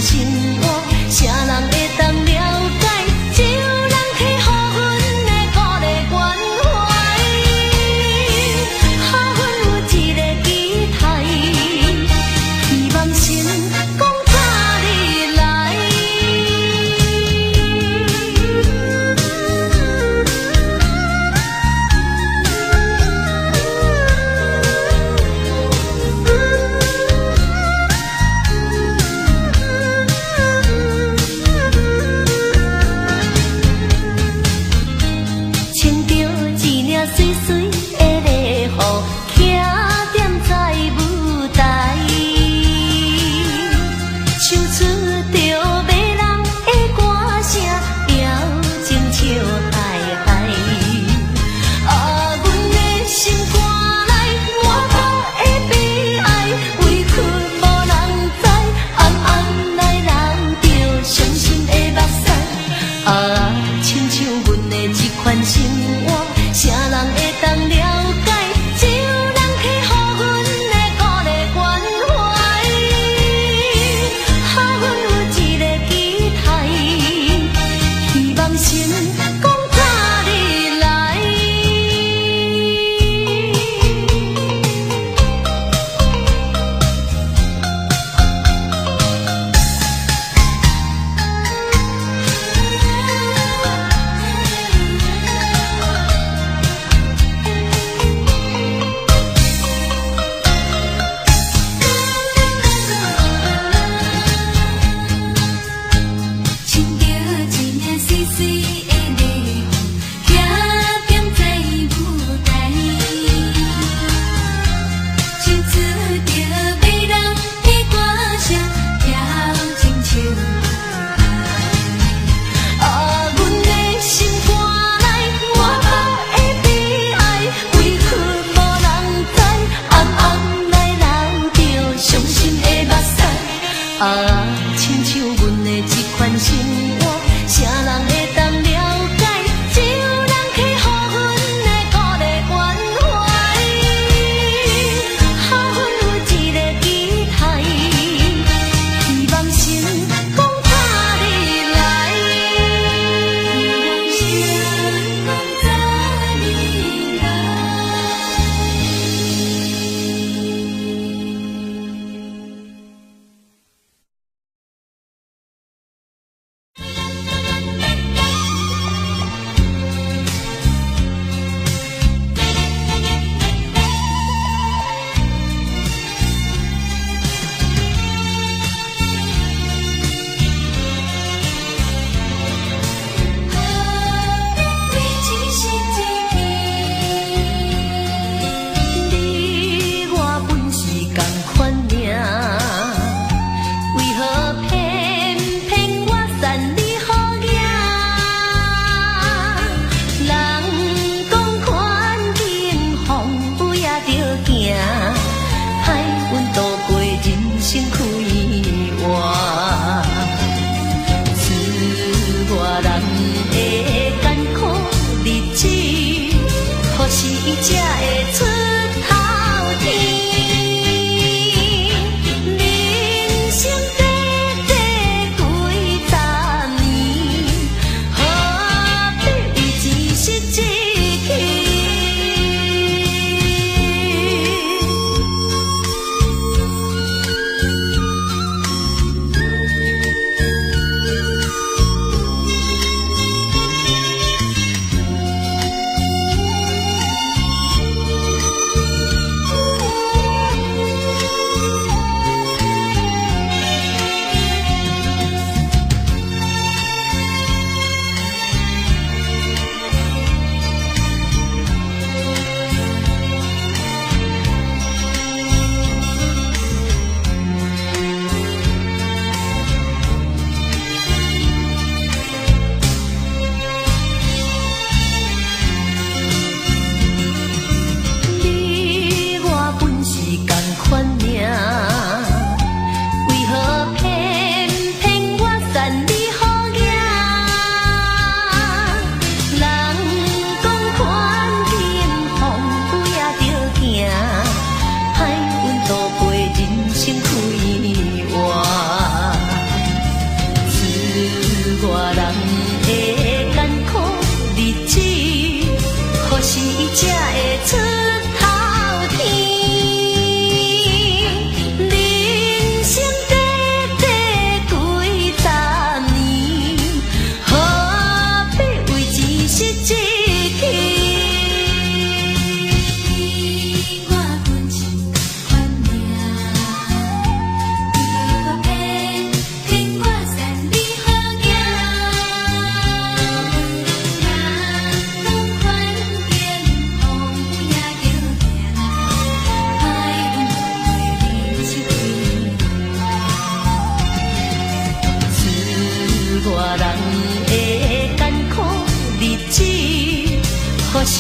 生活，啥人会当了解？只有人去予阮的鼓励关怀，予阮有一个期待，希望成功早日来。穿着一领水水的礼服，徛踮在舞台，唱出着迷人的歌声，表情笑嗨嗨。啊，阮的心肝内满腹的悲哀，委屈无人知，暗暗来流着伤心的目屎。啊，亲像阮的这款生活，啥人会当了解？只有人去予阮的鼓励关怀，予阮有一个期待，希望成功早日来。穿着一领水水的礼服，徛踮在舞台，唱出着迷人的歌声，表情笑嗨嗨。啊，阮的心肝内满腹的悲哀，委屈无人知，暗暗来流着伤心的目屎。啊，亲像阮的这款生活，啥人会当了解？只有人去予阮的鼓励关怀，予阮有一个期待，希望成功早日来。成功早日来。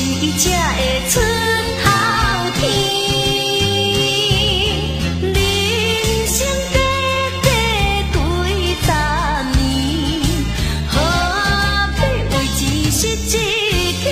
才会出头天。人生短短对10年，何必为一时志气？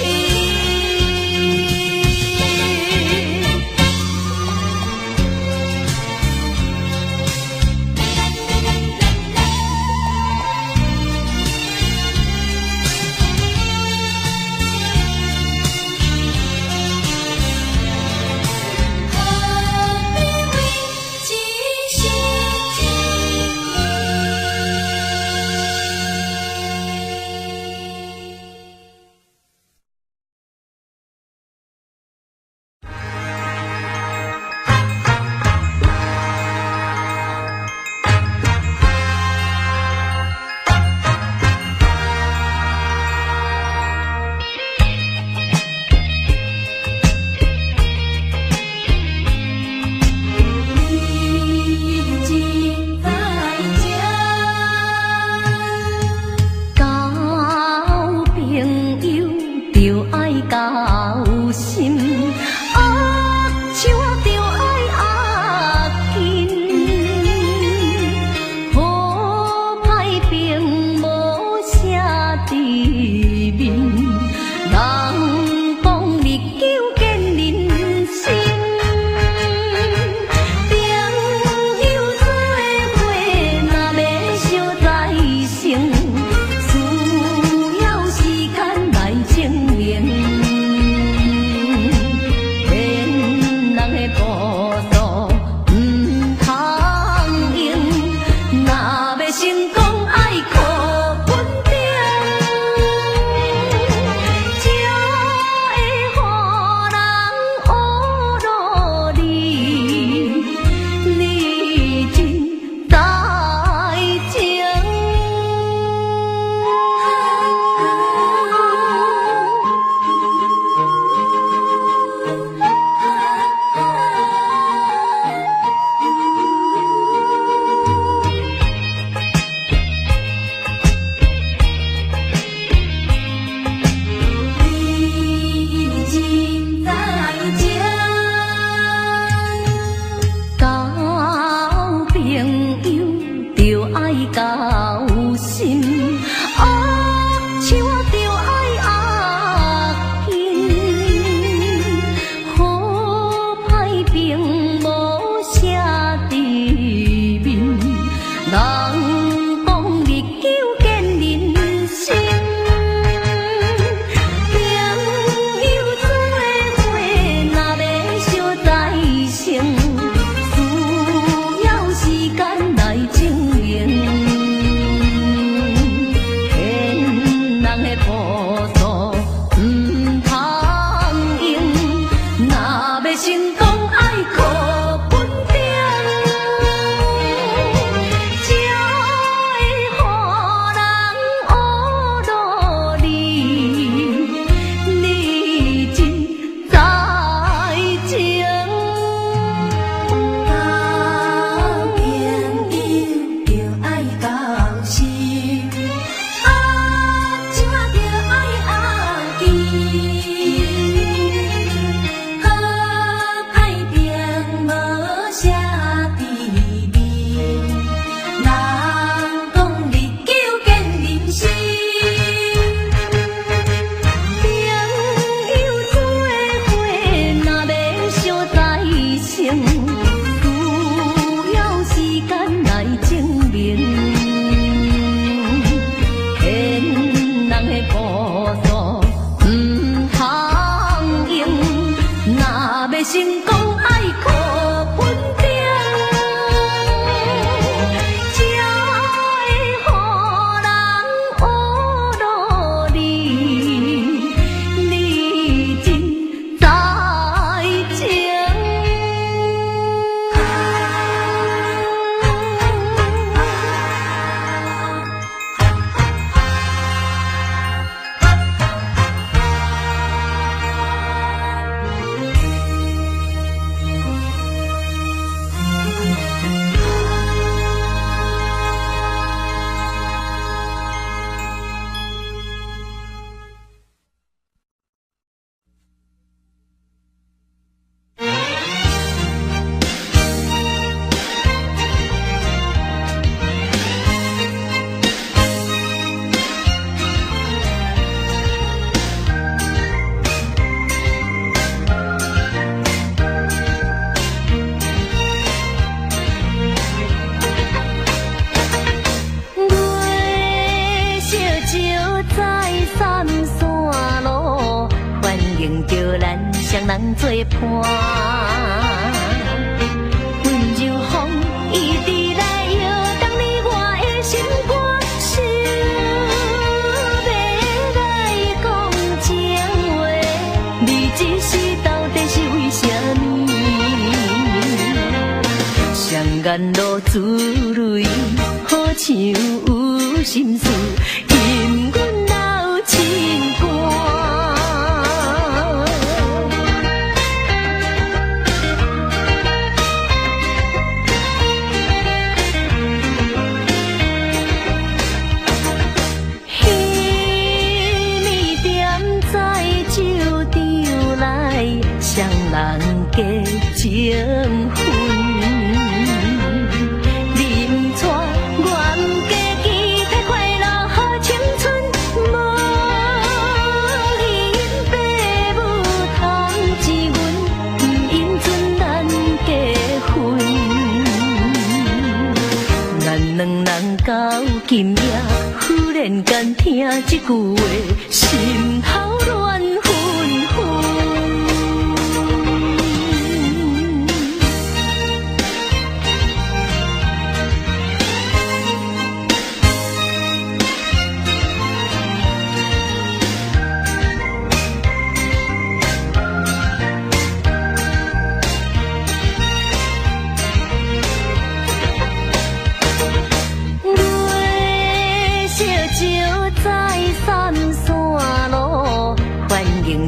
着咱双人作伴。温柔风一直来摇动你我的心肝，想要来讲情话，你这是到底是为什么？双眼露珠泪，好像有心事，引阮流情歌。双人加情分，你不娶我不加期待快乐好青春，无因爸母通知阮，不应准咱结婚。咱两人到今夜，忽然间听这句话，心头乱纷纷。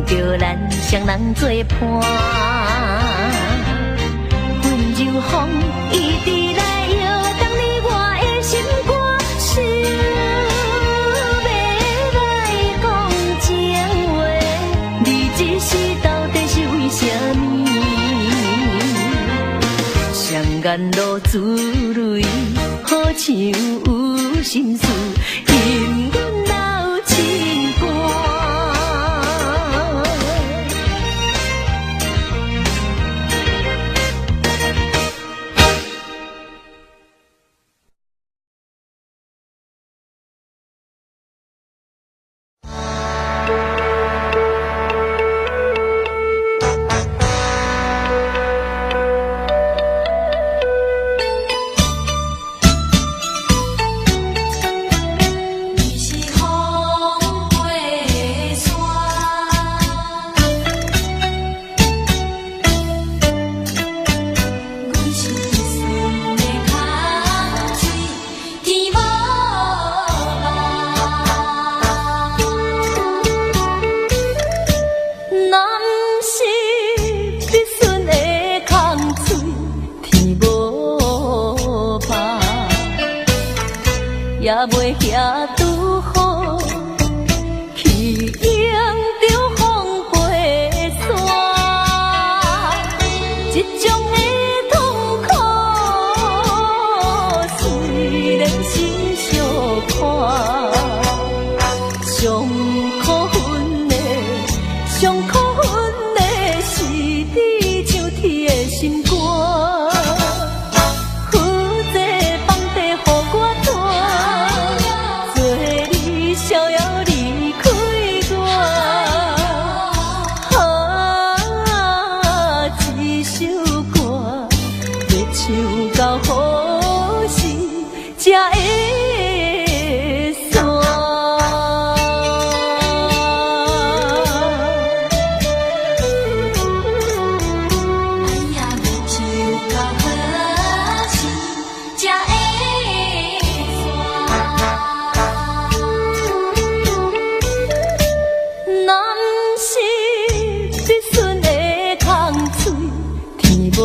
着咱双人作伴，温柔风一直来摇动你我的心肝，想要来讲情话，你这是到底是为什么？双眼露珠泪，好像有心事，引阮流情歌。也袂遐拄好，去迎着风飞沙，这种的痛苦，虽然心相看，上可恨的，上可恨的是你像铁的心肝。唱到好时才会散。哎呀，唱到好时才会散。若不是必顺的空嘴，天无。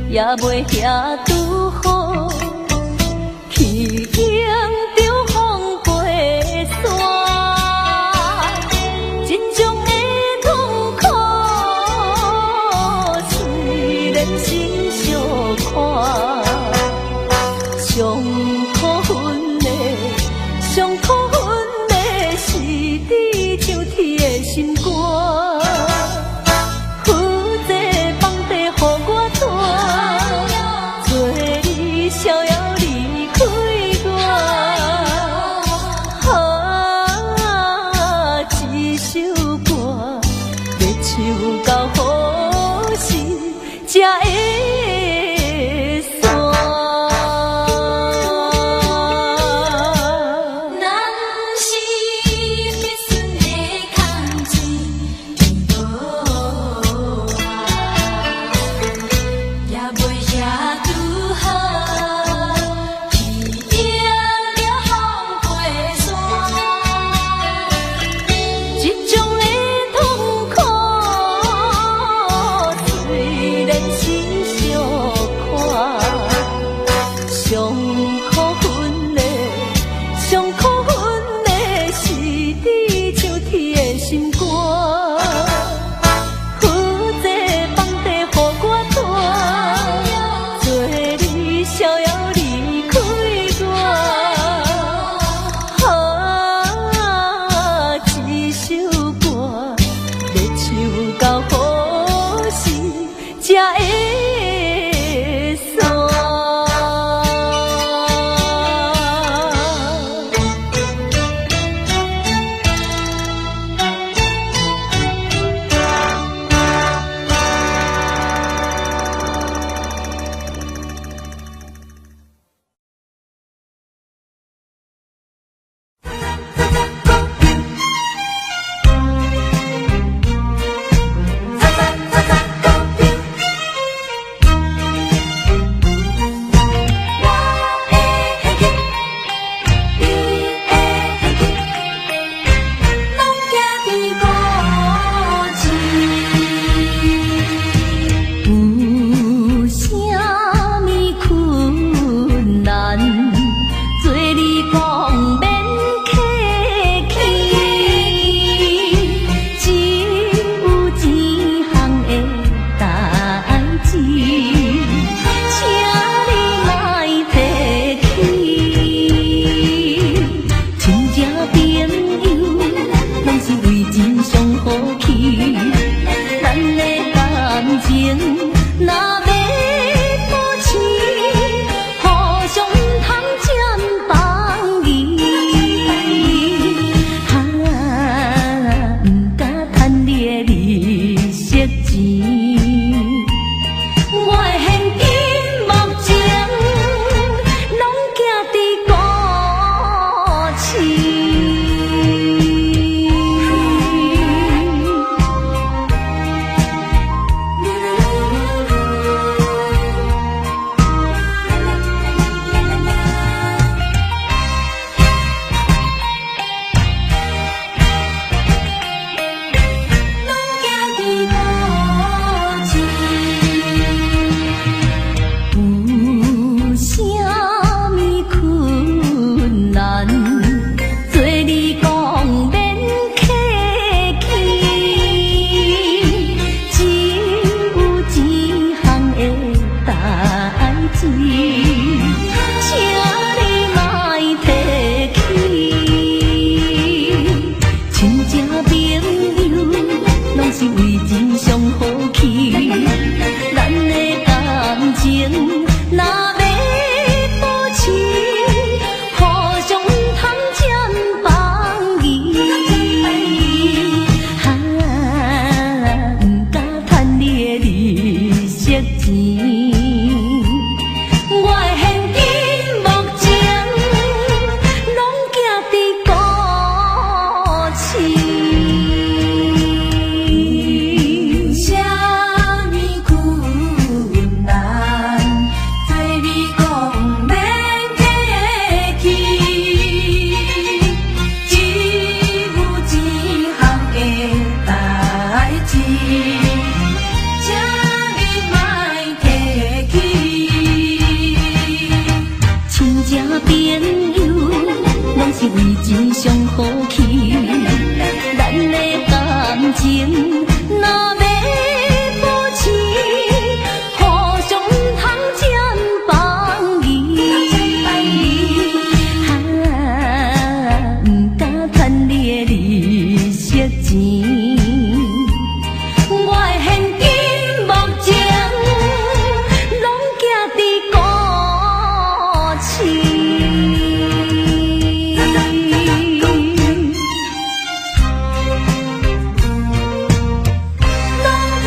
也袂遐拄好，去迎着风飞沙，这种的痛苦，虽然心相看，上可恨的，上可恨的是你像铁的心肝。负责放地，予我带。请你莫提起。亲情朋友，拢是为情上好去。咱的感情若要保持，互相通占帮义。哈，不敢趁你的利息钱。我的现金目前拢寄伫高市。啥物困难，对你讲免客气，只有一项的代志，请你莫客气。亲情朋友，拢是为情上好去。咱的感情若要保持，互相通占帮义。哈，不敢趁你的利息钱。我的现金目前拢寄伫高市。拢寄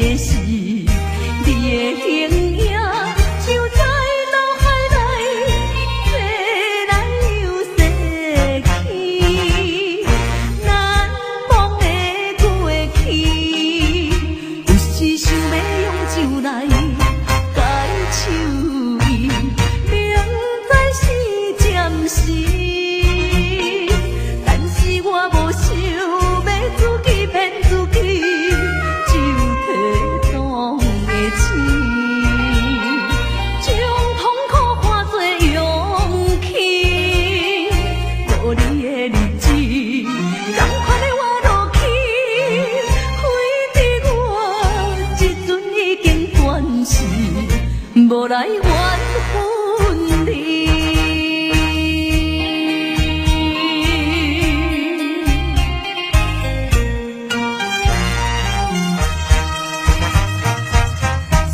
的是你的形影，就在脑海内飞来又逝去，难忘的过去，有时想要用酒来解愁意，明知是暂时，但是我无想要自己骗自己，就体当的钱，将痛苦化作勇气，无你的日子，同款的活落去，非得我这阵已经断世，无来缘分你。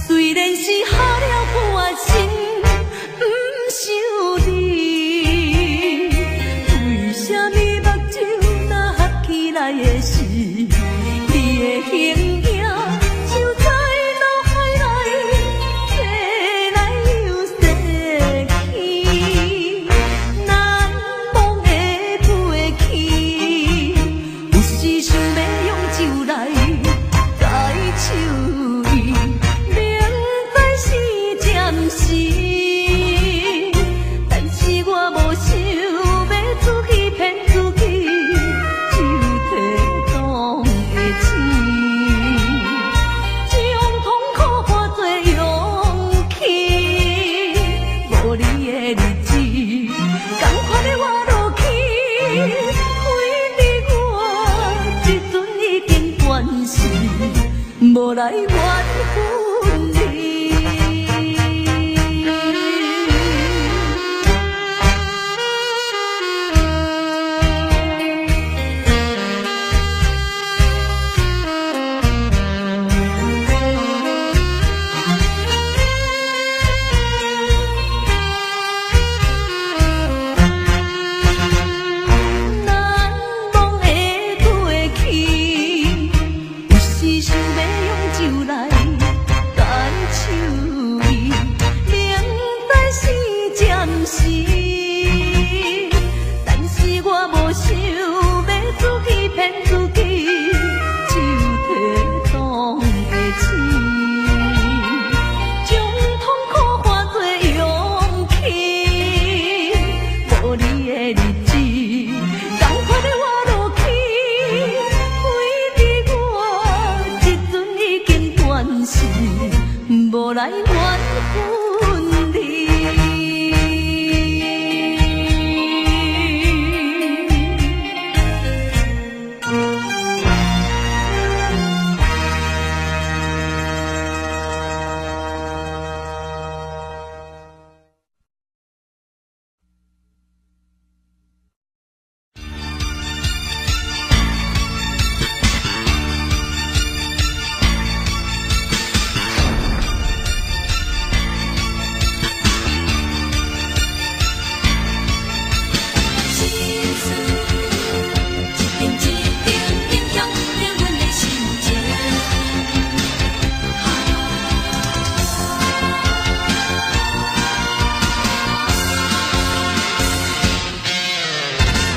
虽然是下了半生不想你，为什么目睭若合起来的是你的形影，就在脑海内飞来又逝去，难忘的过去，有时想要用酒来解愁意，明知是暂时，但是我无想要自己骗自己，就体当的钱，将痛苦化作勇气，无你的日子，同款的活落去，非得我这阵已经断世，无来缘分你。难忘的过去，有时想要用酒来解愁意，明知是暂时，但是我无想要自己骗自己，就体当的钱，将痛苦化作勇气，无你的日子，同款的活落去，非得我这阵已经断世，无来缘分你。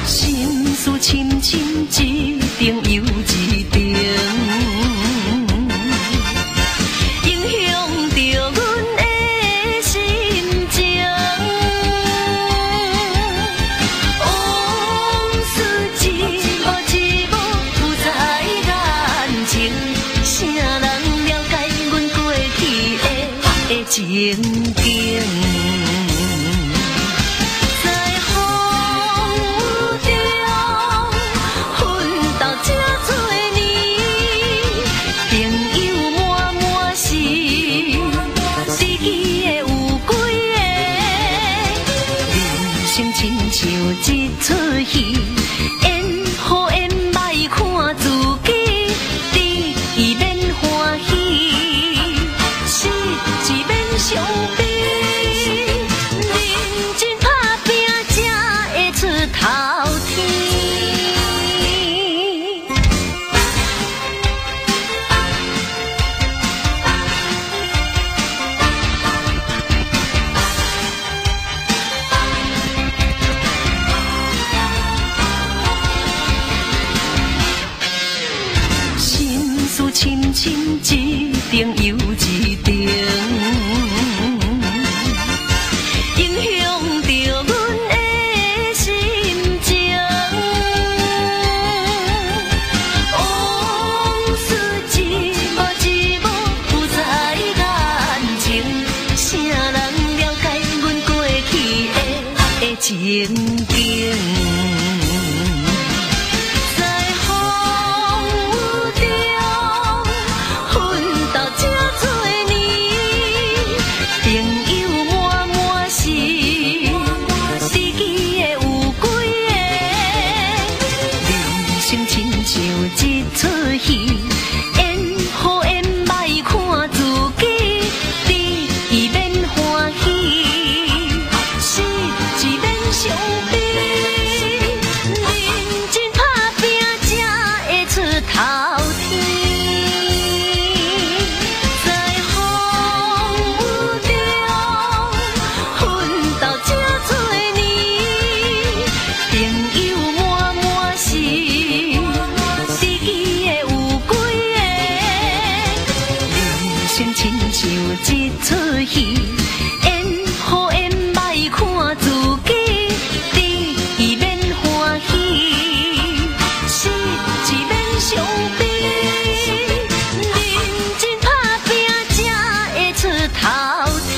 深深一定又一定，影响着阮的心情。往事一幕一幕浮在眼前，啥人了解阮过去的情景？亲像一出戏，演好演歹看自己，你免欢喜，是一免伤悲。心一定又一定，影响着阮的心情。往事一幕一幕浮在眼前，啥人了解阮过去的情景？一出戏，演好演歹看自己，你免欢喜，死一免伤悲，认真打拼才会出头天。在风雨中奋斗这多年，朋友满满是。亲像一出戏，演好演歹看自己，你免欢喜，死一免伤悲，认真打拼才会出头天。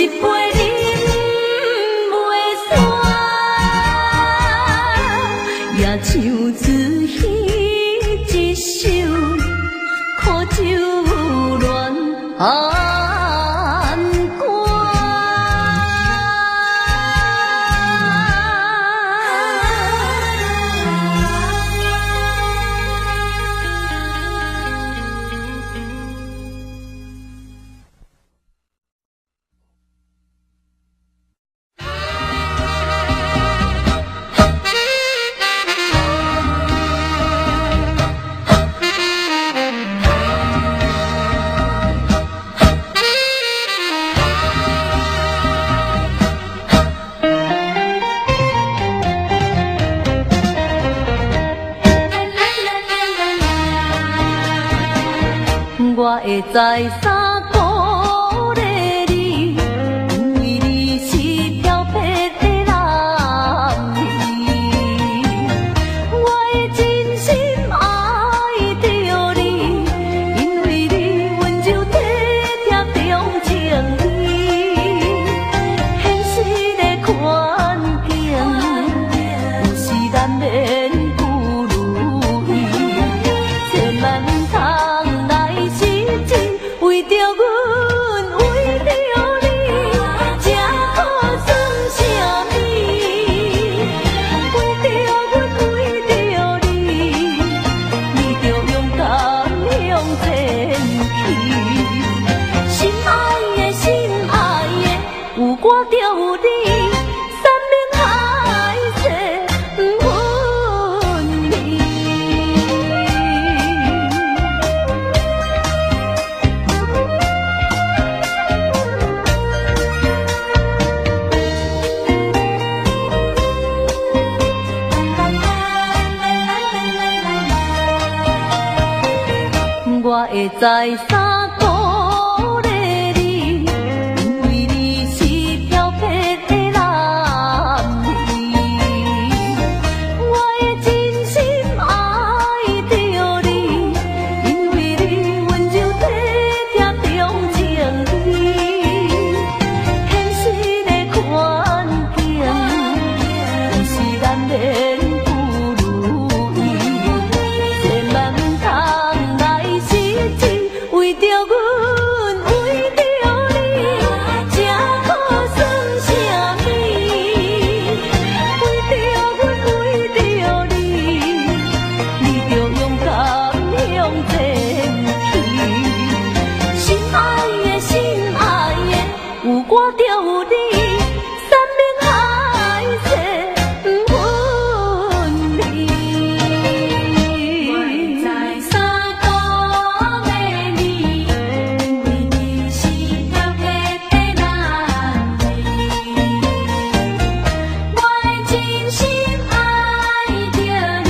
一杯饮袂煞，也唱自彼一首苦酒恋安歌。我会知啥鼓励你，因为你是调皮的男儿。我会真心爱着你，因为你温柔体贴重情义。现实的环境有时难免不如意，千万唔通来为着阮，为着你，这苦算啥物？为着阮，为着你，你着勇敢向前去。心爱的，心爱的，有我着有你，三明海誓不分离。我会知啥鼓励你，因为你是调皮的男儿。我会真心爱着你，因为你温柔体贴重情义。现实的环境有时难免不如意，千万唔通来为着阮，为着你，这苦算啥物？为着阮，为着你，你着勇敢向前去。心爱的，心爱的，有我着有你，三明海誓不分离。我知啥鼓励你，因为你是调皮的男儿。我会真心爱着你，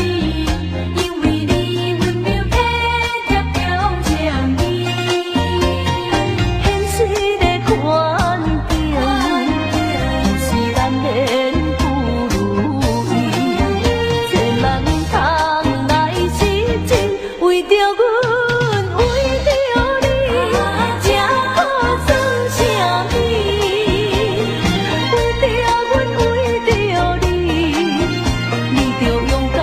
因为你温柔体贴重情义。现实的环境有时难免不如意，千万唔通来失情，为着阮，为着你，这苦算啥物？为着阮，为着你，你着勇敢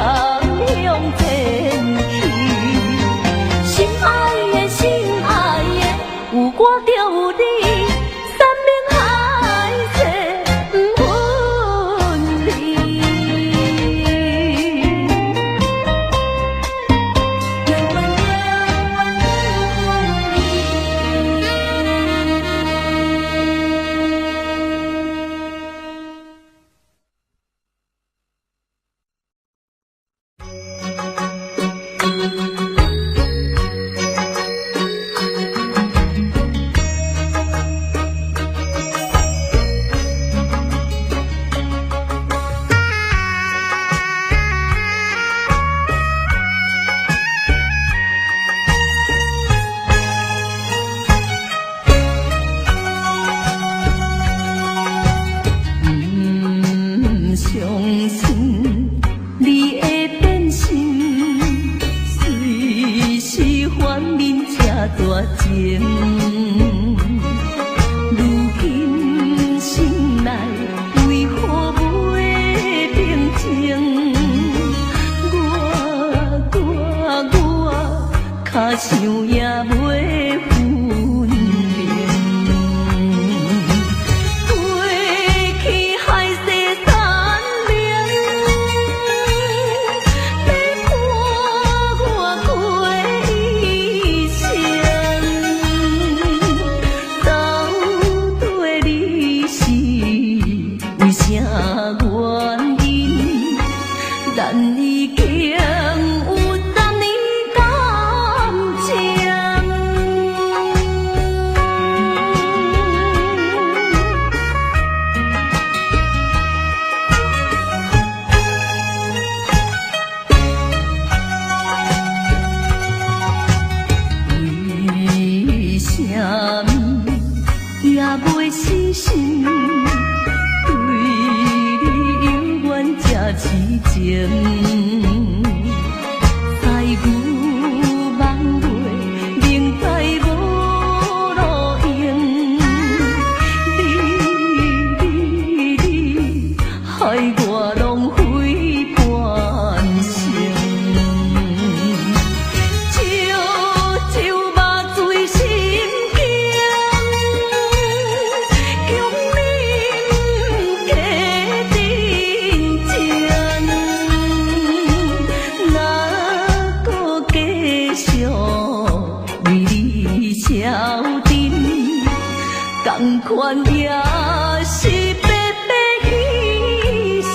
向前去。心爱的，心爱的，有我着有你，三明海誓不分离。大情，如今想也袂分明。过去海誓山盟，要伴我过一生。到底你是为啥原因？咱已经有3年感情。为什么也袂死心？对你永远这痴情。彩牛望月，明知无路用。你害我浪费半生。烧酒肉醉心惊，强忍假真情，哪搁继续为你消沉？同款也是白白牺牲。